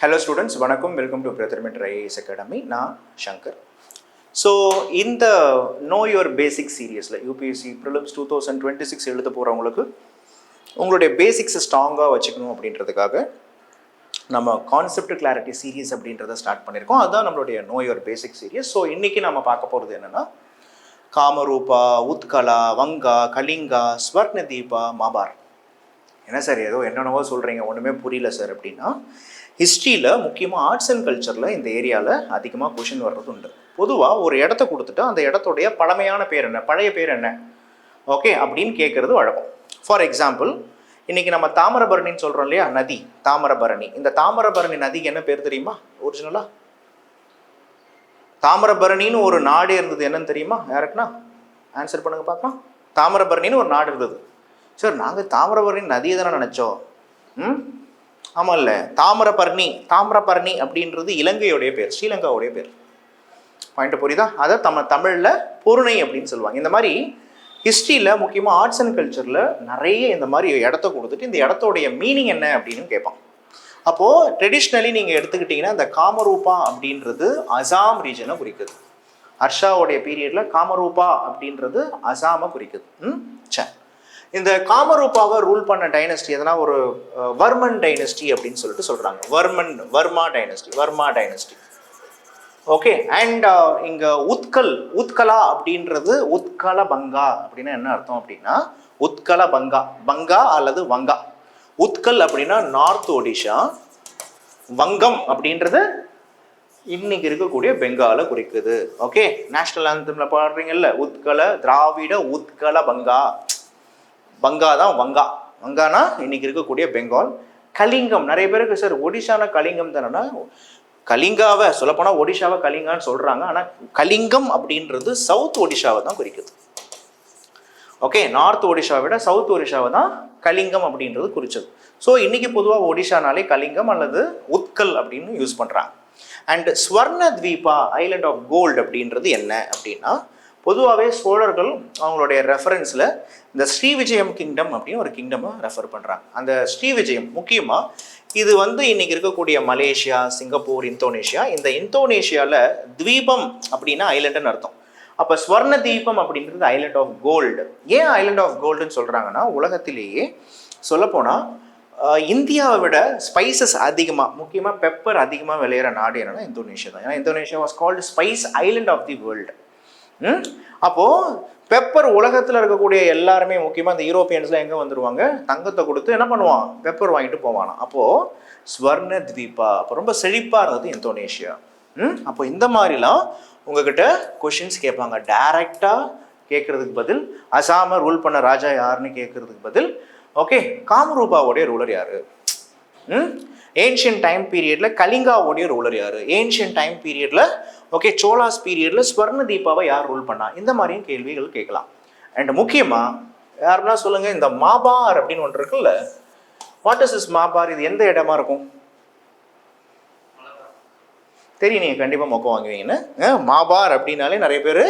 Hello students, வணக்கம். Welcome to பிரதர்மெண்ட் IAS academy. நான் சங்கர். ஸோ இந்த நோ யுவர் பேசிக் சீரியஸில் யூபிஎஸ்சி ப்ரிலிம்ஸ் 2026 எழுத போகிறவங்களுக்கு உங்களுடைய பேசிக்ஸை ஸ்ட்ராங்காக வச்சுக்கணும் அப்படின்றதுக்காக நம்ம கான்செப்ட் கிளாரிட்டி சீரீஸ் அப்படின்றத ஸ்டார்ட் பண்ணியிருக்கோம். அதுதான் நம்மளுடைய know your basic series. So இன்றைக்கி நம்ம பார்க்க போகிறது என்னென்னா காமரூபா, உத்கலா, வங்கா, கலிங்கா, ஸ்வர்ணதீபா, மாபார். என்ன சார் ஏதோ என்னென்னவோ சொல்கிறீங்க, ஒன்றுமே புரியல சார் அப்படின்னா, ஹிஸ்ட்ரியில் முக்கியமாக ஆர்ட்ஸ் அண்ட் கல்ச்சரில் இந்த ஏரியாவில் அதிகமாக கொஷின் வர்றது உண்டு. பொதுவாக ஒரு இடத்த கொடுத்துட்டு அந்த இடத்துடைய பழமையான பேர் என்ன, பழைய பேர் என்ன, ஓகே அப்படின்னு கேட்குறது வழக்கம். ஃபார் எக்ஸாம்பிள், இன்றைக்கி நம்ம தாமிரபரணின்னு சொல்கிறோம் இல்லையா, நதி தாமிரபரணி. இந்த தாமிரபரணி நதிக்கு என்ன பேர் தெரியுமா ஒரிஜினலாக? தாமிரபரணின்னு ஒரு நாடு இருந்தது, என்னன்னு தெரியுமா யாருக்குன்னா? ஆன்சர் பண்ணுங்க பார்க்கலாம். தாமிரபரணின்னு ஒரு நாடு இருந்தது. சார் நாங்கள் தாமிரபரணி நதியை தானே நினச்சோம். ஆமாம் இல்லை, தாமிரபரணி அப்படின்றது இலங்கையோடைய பேர், ஸ்ரீலங்காவுடைய பேர். பாயிண்ட் புரியுதா? அதை தமிழில் பொருணை அப்படின்னு சொல்லுவாங்க. இந்த மாதிரி ஹிஸ்ட்ரியில் முக்கியமாக ஆர்ட்ஸ் அண்ட் கல்ச்சரில் நிறைய இந்த மாதிரி இடத்த கொடுத்துட்டு இந்த இடத்தோடைய மீனிங் என்ன அப்படின்னு கேட்பான். அப்போது ட்ரெடிஷ்னலி நீங்கள் எடுத்துக்கிட்டிங்கன்னா இந்த காமரூபா அப்படின்றது அசாம் ரீஜனை குறிக்குது. ஹர்ஷாவுடைய பீரியடில் காமரூபா அப்படின்றது அசாமை குறிக்குது. சரி, இந்த காமரூபாவை ரூல் பண்ண டைனஸ்டி எதனா ஒரு வர்மன் டைனஸ்டி அப்படின்னு சொல்லிட்டு சொல்கிறாங்க. வர்மா டைனஸ்டி. ஓகே. அண்ட் இங்கே உத்கலா அப்படின்றது உத்கல பங்கா அப்படின்னா என்ன அர்த்தம் அப்படின்னா, உத்கல பங்கா அல்லது வங்கா. உத்கல் அப்படின்னா நார்த் ஒடிஷா, வங்கம் அப்படின்றது இன்னைக்கு இருக்கக்கூடிய பெங்காலை குறிக்குது. ஓகே, நேஷனல் ஆந்தம்ல பாடுறீங்கல்ல, உத்கல திராவிட உத்கல பங்கா தான் வங்கானா இன்னைக்கு இருக்கக்கூடிய பெங்கால். கலிங்கம், நிறைய பேருக்கு சார் ஒடிஷானா கலிங்கம் தானேன்னா, கலிங்காவை சொல்லப்போனால் ஒடிஷாவை கலிங்கான்னு சொல்கிறாங்க. ஆனால் கலிங்கம் அப்படின்றது சவுத் ஒடிஷாவை தான் குறிக்குது. ஓகே, நார்த் ஒடிஷாவை விட சவுத் ஒடிஷாவை தான் கலிங்கம் அப்படின்றது குறிச்சது. ஸோ இன்னைக்கு பொதுவாக ஒடிஷானாலே கலிங்கம் அல்லது உத்கல் அப்படின்னு யூஸ் பண்ணுறாங்க. அண்ட் ஸ்வர்ணத்வீபா, ஐலண்ட் ஆஃப் கோல்டு அப்படின்றது என்ன அப்படின்னா, பொதுவாகவே சோழர்கள் அவங்களுடைய ரெஃபரன்ஸில் இந்த ஸ்ரீவிஜயம் கிங்டம் அப்படின்னு ஒரு கிங்டமை ரெஃபர் பண்ணுறாங்க. அந்த ஸ்ரீவிஜயம் முக்கியமாக இது இன்னைக்கு இருக்கக்கூடிய மலேசியா, சிங்கப்பூர், இந்தோனேஷியா. இந்த இந்தோனேஷியாவில் தீபம் அப்படின்னா ஐலண்டுன்னு அர்த்தம். அப்போ ஸ்வர்ண தீபம் அப்படின்றது ஐலண்ட் ஆஃப் கோல்டு. ஏன் ஐலண்ட் ஆஃப் கோல்டுன்னு சொல்கிறாங்கன்னா, உலகத்திலேயே சொல்லப்போனால் இந்தியாவை விட ஸ்பைசஸ் அதிகமாக, முக்கியமாக பெப்பர் அதிகமாக விளையிற நாடு என்னன்னா இந்தோனேஷியா தான். ஏன்னா Indonesia was called spice island of the world. அப்போது பெப்பர் உலகத்தில் இருக்கக்கூடிய எல்லாருமே, முக்கியமாக இந்த யூரோப்பியன்ஸ்லாம் எங்கே வந்துடுவாங்க, தங்கத்தை கொடுத்து என்ன பண்ணுவான், பெப்பர் வாங்கிட்டு போவானா. அப்போது ஸ்வர்ண த்வீபா, அப்போ ரொம்ப செழிப்பாக இருந்தது இந்தோனேஷியா. அப்போ இந்த மாதிரிலாம் உங்ககிட்ட கொஷின்ஸ் கேட்பாங்க. டைரக்டாக கேட்கறதுக்கு பதில் அசாமை ரூல் பண்ண ராஜா யாருன்னு கேட்கறதுக்கு பதில், ஓகே, காமரூபாவுடைய ரூலர் யாரு, ஏன்ஷியன் டைம் பீரியடில் கலிங்காவுடைய ரூலர் யாரு, ஏன்ஷியன் டைம் பீரியடில் ஓகே சோலாஸ் பீரியடில் ஸ்வர்ணதீபாவை யார் ரூல் பண்ணா, இந்த மாதிரியும் கேள்விகள் கேட்கலாம். அண்ட் முக்கியமாக யாருன்னா சொல்லுங்கள், இந்த மாபார் அப்படின்னு ஒன்று இருக்குல்ல, வாட் இஸ் இஸ் மாபார், இது எந்த இடமா இருக்கும் தெரியும்? நீங்கள் கண்டிப்பாக மொக்க வாங்குவீங்கன்னு. மாபார் அப்படின்னாலே நிறைய பேர்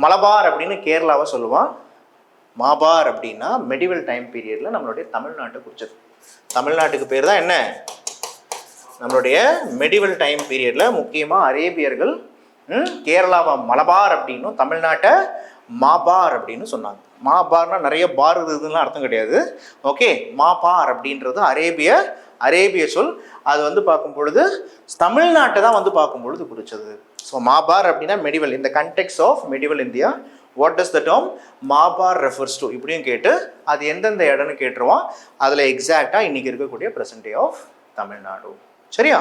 மலபார் அப்படின்னு கேரளாவை சொல்லுவான். மாபார் அப்படின்னா மெடிவல் டைம் பீரியடில் நம்மளுடைய தமிழ்நாட்டை குறிச்சது. தமிழ்நாட்டுக்கு பேர் தான் என்ன, நம்மளுடைய மெடிவல் டைம் பீரியடில் முக்கியமாக அரேபியர்கள் கேரளாவை மலபார் அப்படின்னும் தமிழ்நாட்டை மாபார் அப்படின்னு சொன்னாங்க. மாபார்னா நிறைய பார் இதுலாம் அர்த்தம் கிடையாது. ஓகே, மாபார் அப்படின்றது அரேபிய சொல். அது பார்க்கும் பொழுது தமிழ்நாட்டை தான் பார்க்கும் பொழுது குறிச்சது. ஸோ மாபார் அப்படின்னா மெடிவல், இந்த context of medieval India. What does the term Mabar refers to இப்படியும் கேட்டு அது எந்தெந்த இடம்னு கேட்டுருவான். அதில் எக்ஸாக்டாக இன்னைக்கு இருக்கக்கூடிய ப்ரெசன்ட் டே ஆஃப் தமிழ்நாடு. சரியா?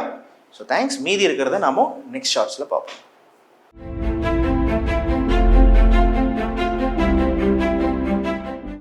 So thanks. மீதி இருக்கிறத நாம நெக்ஸ்ட் ஷார்ட்ஸில் பார்ப்போம்.